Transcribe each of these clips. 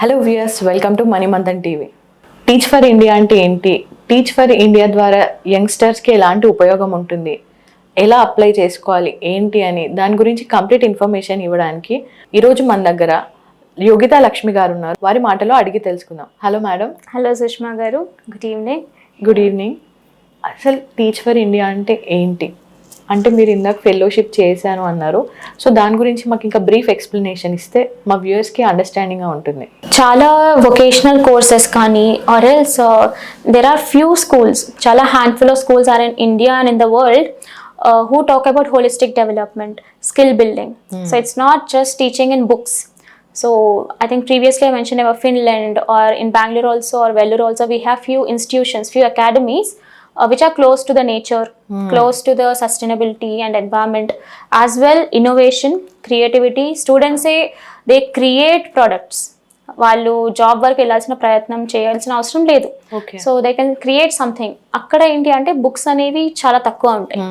Hello viewers, welcome to Mantan TV. Teach for India అంటే ఏంటి, teach for India ద్వారా యంగ్స్టర్స్కి ఎలాంటి ఉపయోగం ఉంటుంది, ఎలా అప్లై చేసుకోవాలి ఏంటి అని దాని గురించి కంప్లీట్ ఇన్ఫర్మేషన్ ఇవ్వడానికి ఈరోజు మన దగ్గర యోగిత లక్ష్మి గారు ఉన్నారు. వారి మాటలో అడిగి తెలుసుకుందాం. Hello madam. హలో సుష్మా గారు, గుడ్ ఈవినింగ్. Good evening. అసలు టీచ్ ఫర్ ఇండియా అంటే ఏంటి, అంటే మీరు ఇందాక ఫెలోషిప్ చేశాను అన్నారు, సో దాని గురించి మాకు ఇంకా బ్రీఫ్ ఎక్స్ప్లెనేషన్ ఇస్తే మా వ్యూయర్స్కి అండర్స్టాండింగ్గా ఉంటుంది. చాలా వొకేషనల్ కోర్సెస్ కానీ or else there are few schools, చాలా handful of schools are in India and in the world who talk about holistic development, skill building. So it's not just teaching in books. So I think previously I mentioned about Finland, or in Bangalore also, or Vellore also, we have few institutions, few academies which are close to the nature, close to the sustainability and environment, as well innovation, creativity. Students say they create products. వాళ్ళు job work వెళ్ళాల్సిన ప్రయత్నం చేయాల్సిన అవసరం లేదు. So they can create something. అక్కడ ఏంటి అంటే books అనేవి చాలా తక్కువ ఉంటాయి,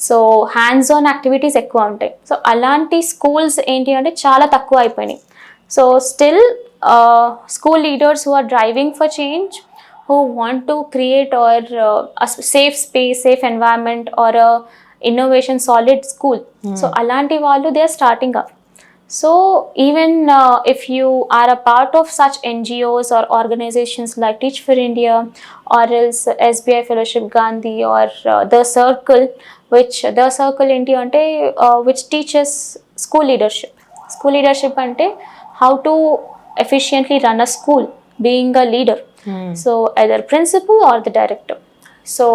సో హ్యాండ్స్ ఆన్ యాక్టివిటీస్ ఎక్కువ ఉంటాయి. సో అలాంటి స్కూల్స్ ఏంటి అంటే చాలా తక్కువ అయిపోయినాయి. So still school leaders who are driving for change, who want to create or a safe space, safe environment, or a innovation solid school. So alanti vallu they are starting up. So even if you are a part of such NGOs or organizations like Teach for India, or else SBI Fellowship Gandhi, or the circle enti ante which teaches school leadership ante how to efficiently run a school, being a leader. So either principal or the director. So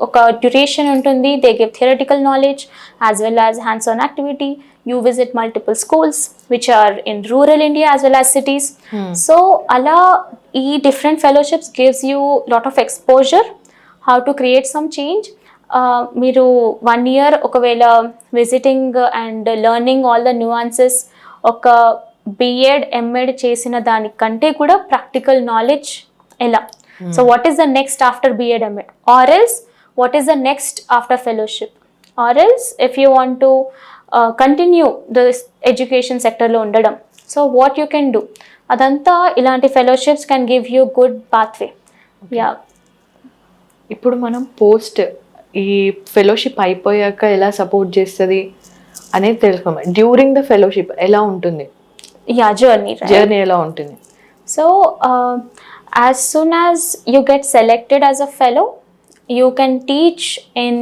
oka duration untundi, they give theoretical knowledge as well as hands-on activity. You visit multiple schools which are in rural India as well as cities. So ala ee different fellowships gives you lot of exposure how to create some change. Meeru 1 year okavela visiting and learning all the nuances, oka B.Ed M.Ed చేసిన దానికంటే కూడా practical knowledge ఎలా. So what is the next after B.Ed M.Ed, or else what is the next after fellowship, or else if you want to continue the education సెక్టర్లో ఉండడం, so what you can do. అదంతా ఇలాంటి fellowships can give you good pathway. Yeah, ఇప్పుడు మనం post ఈ fellowship అయిపోయాక ఎలా support చేస్తుంది అనేది తెలుసుకోవాలి. డ్యూరింగ్ ద ఫెలోషిప్ ఎలా ఉంటుంది, యా జర్నీ ఎలా ఉంటుంది. So as soon as you get selected as a fellow, you can teach in,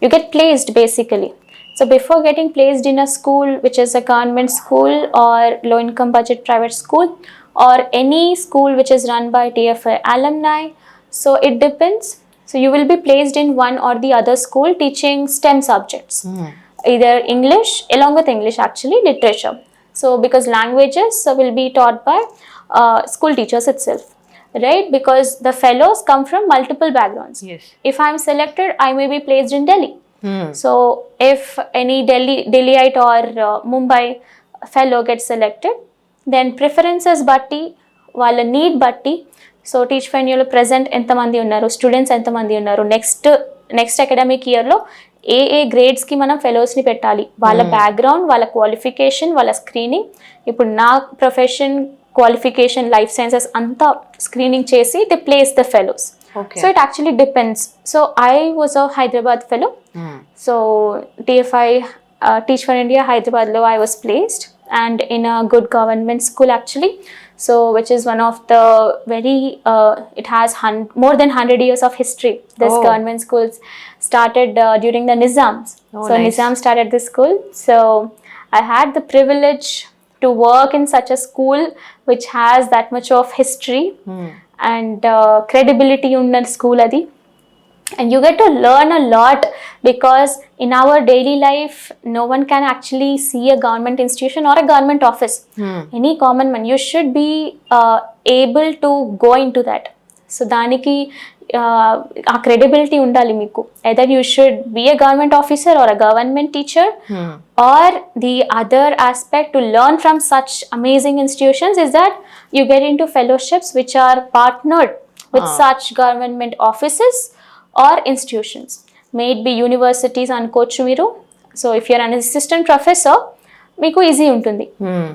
you get placed basically. So before getting placed in a school which is a government school or low income budget private school, or any school which is run by TFI alumni, so it depends. So you will be placed in one or the other school teaching STEM subjects, either English, along with English actually, literature. So because languages will be taught by school teachers itself, right? Because the fellows come from multiple backgrounds. Yes. If I am selected, I may be placed in Delhi. So if any Delhiite or Mumbai fellow gets selected, then preferences batti, వాళ్ళ need batti, so Teach for India లో present ఎంతమంది ఉన్నారు, students ఎంతమంది ఉన్నారు, next academic ఇయర్లో ఏ గ్రేడ్స్కి మనం ఫెలోస్ని పెట్టాలి, వాళ్ళ బ్యాక్గ్రౌండ్, వాళ్ళ క్వాలిఫికేషన్, వాళ్ళ స్క్రీనింగ్. ఇప్పుడు నా ప్రొఫెషన్, క్వాలిఫికేషన్, లైఫ్ సైన్సెస్ అంతా స్క్రీనింగ్ చేసి they place the fellows. So it actually depends. So I was a Hyderabad fellow. So TFI Teach for India హైదరాబాద్లో I was placed, and in a good government school actually, so which is one of the very it has more than 100 years of history. This government schools started during the Nizams. So nice. Nizam started this school, so I had the privilege to work in such a school which has that much of history and credibility unna school adi. And you get to learn a lot, because in our daily life no one can actually see a government institution or a government office. Any common man, you should be able to go into that. So daniki ఆ credibility undali meeku, either you should be a government officer or a government teacher, or the other aspect to learn from such amazing institutions is that you get into fellowships which are partnered with such government offices or institutions. May it be universities అనుకోవచ్చు మీరు. So if you're an assistant professor, మీకు easy ఉంటుంది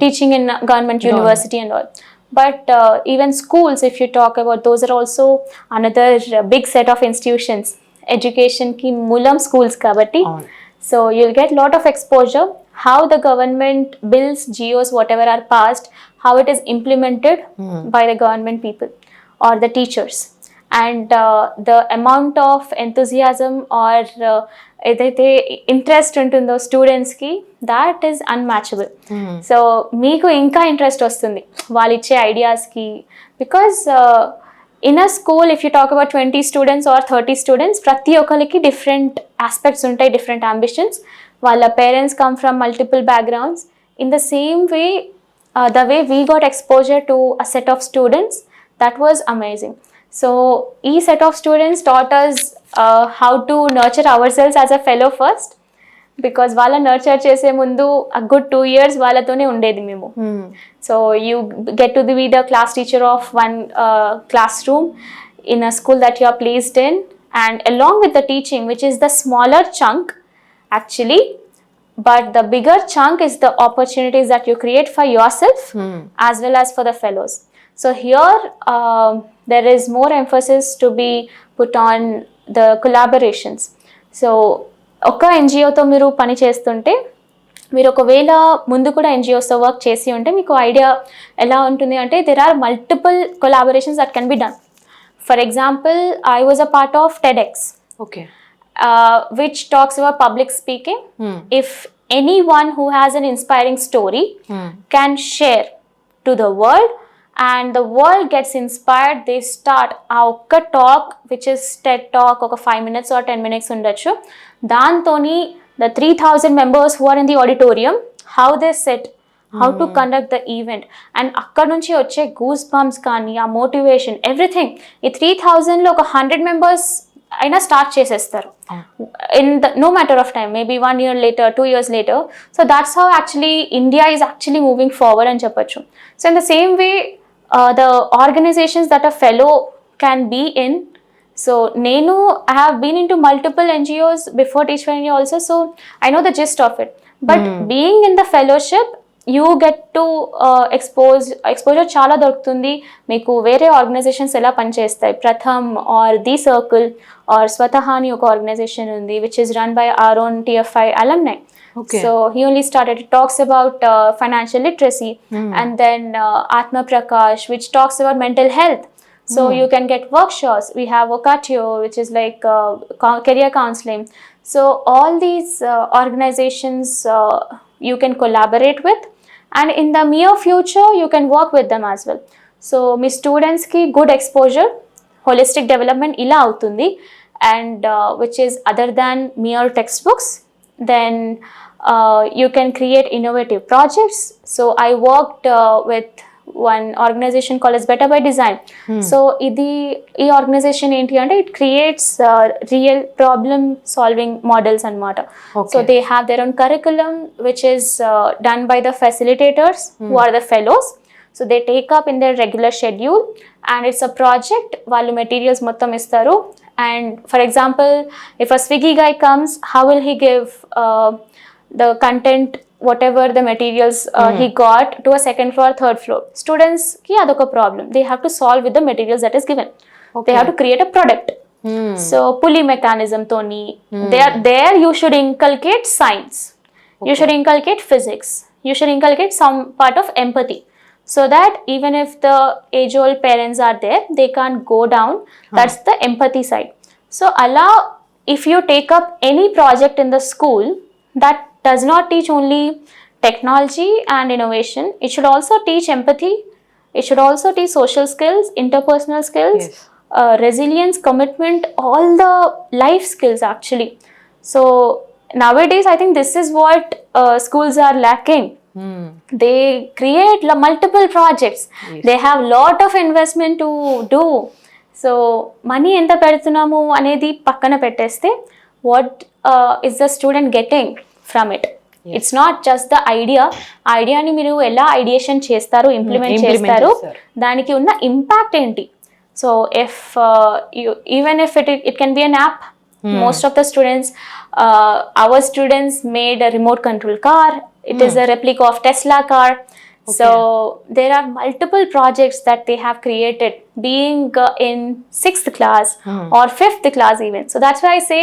teaching in government university and all. But even schools, if you talk about, those are also another big set of institutions. Education ki moolam schools kabatti. So you'll get lot of exposure, how the government bills, geos, whatever are passed, how it is implemented by the government people or the teachers. And the amount of enthusiasm or ఏదైతే interest ఉంటుందో స్టూడెంట్స్కి, that is unmatchable. So మీకు ఇంకా interest వస్తుంది వాళ్ళు ఇచ్చే ఐడియాస్కి. Because in a school if you talk about 20 students or 30 students, ప్రతి ఒక్కరికి డిఫరెంట్ ఆస్పెక్ట్స్ ఉంటాయి, డిఫరెంట్ అంబిషన్స్. వాళ్ళ parents come from multiple backgrounds. In the same way, the way we got exposure to a set of students, that was amazing. So each set of students taught us how to nurture ourselves as a fellow first, because వాళ్ళ nurture చేసే ముందు a good 2 years వాళ్ళతోనే ఉండేది మేము. So you get to be the class teacher of one classroom in a school that you are placed in, and along with the teaching, which is the smaller chunk actually, but the bigger chunk is the opportunities that you create for yourself as well as for the fellows. So here there is more emphasis to be put on the collaborations. So ఒక ఎన్జిఓతో మీరు పని చేస్తుంటే, మీరు ఒకవేళ ముందు కూడా ఎన్జిఓస్తో work చేసి ఉంటే మీకు ఐడియా ఎలా ఉంటుంది అంటే, there are multiple collaborations that can be done. For example, I was a part of TEDx. Okay. Which talks about public speaking. If anyone who has an inspiring story can share to the world and the world gets inspired, they start a okka talk which is TED talk, oka 5 minutes or 10 minutes undachu, dantoni the 3000 members who are in the auditorium, how they sit, how to conduct the event, and akkad nunchi వచ్చే goose bumps కానీ ఆ motivation, everything, ఈ 3000 లో ఒక 100 members అయినా start చేసేస్తారు in the no matter of time, maybe 1 year later, 2 years later. So that's how actually India is actually moving forward అని చెప్పొచ్చు. So in the same way the organisations that a fellow can be in. So నేను I have been in to multiple NGOs before teach for India also, so I know the gist of it. But being in the fellowship you get to exposure చాలా దొరుకుతుంది మీకు. వేరే organisations ఎలా పనిచేస్తాయి, Pratham or the circle or Swatah అని ఒక organisation ఉంది which is run by our own TFI alumni. So he only started, it talks about financial literacy, and then Atma Prakash, which talks about mental health. So you can get workshops. We have Vocatio, which is like career counseling. So all these organizations you can collaborate with, and in the near future you can work with them as well. So మీ స్టూడెంట్స్కి good exposure, holistic development ఇలా అవుతుంది, and which is other than mere textbooks. Then you can create innovative projects. So I worked with one organization called as Better by Design. So ఈ organisation ఏంటి అంటే, it creates real problem solving models anamata. So they have their own curriculum which is done by the facilitators who are the fellows. So they take up in their regular schedule, and it's a project. Vallu materials mottam istaru, and for example, if a Swiggy guy comes, how will he give the content, whatever the materials he got, to a second floor, third floor? Students ki adoka problem, they have to solve with the materials that is given. They have to create a product. So pulley mechanism toni, there you should inculcate science, you should inculcate physics, you should inculcate some part of empathy, so that even if the age old parents are there, they can't go down. That's the empathy side. So allow, if you take up any project in the school that does not teach only technology and innovation, it should also teach empathy, it should also teach social skills, interpersonal skills, resilience, commitment, all the life skills actually. So nowadays I think this is what schools are lacking. They create multiple projects. They have lot of investment to do. So money enta pedutunamu anedi pakkana petteste, what is the student getting from it? It's not just the idea ni మీరు ఎలా ideation చేస్తారు, implement చేస్తారు, దానికి ఉన్న impact ఏంటి. So if even if it can be an app. Most of the students, our students made a remote control car. It is a replica of Tesla car. So there are multiple projects that they have created, being in 6th class or 5th class even. So that's why I say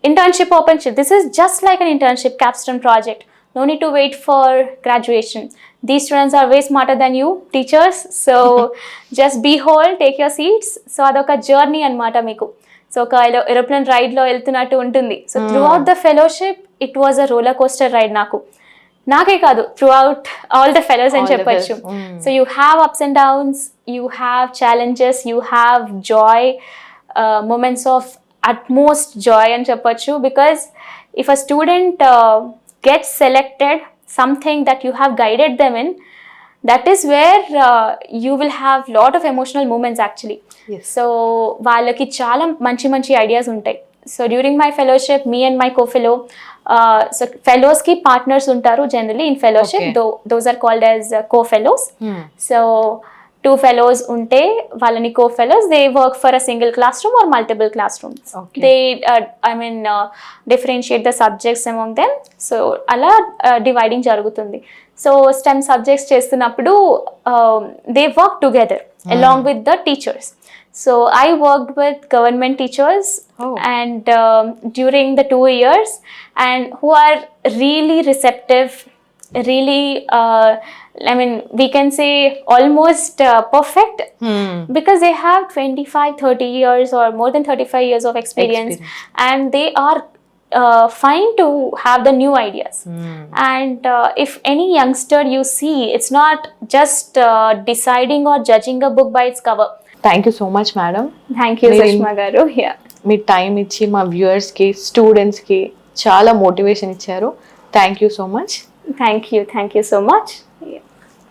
internship, openship. This is just like an internship capstone project. No need to wait for graduation. These students are way smarter than you, teachers. So just behold, take your seats. So adoka journey anamata meeku. So ఒక aeroplane రైడ్లో వెళ్తున్నట్టు ఉంటుంది. So throughout the fellowship it was a roller coaster ride నాకే కాదు, throughout all the fellows అని చెప్పొచ్చు. So you have ups and downs, you have challenges, you have joy, moments of utmost joy అని చెప్పొచ్చు. Because if a student gets selected something that you have guided them in, that is where you will have lot of emotional moments actually. So వాళ్ళకి చాలా మంచి ideas ఉంటాయి. So during my fellowship, me and my co-fellow, so ఫెలోస్కి partners ఉంటారు generally in fellowship. Those are called as co-fellows. So 2 fellows ఉంటే వాళ్ళని co-fellows, they work for a single classroom or multiple classrooms. They differentiate the subjects among them. So అలా dividing జరుగుతుంది. So STEM subjects చేస్తున్నప్పుడు they work together along with the teachers. So I worked with government teachers and during the 2 years, and who are really receptive, really we can say almost perfect, because they have 25-30 years or more than 35 years of experience. And they are fine to have the new ideas. And if any youngster you see, it's not just deciding or judging a book by its cover. Thank you so much, madam. Thank you, Sushma garu. Me time ఇచ్చి మా వ్యూవర్స్కి, స్టూడెంట్స్కి చాలా motivation ఇచ్చారు. Thank you so much. Thank you so much.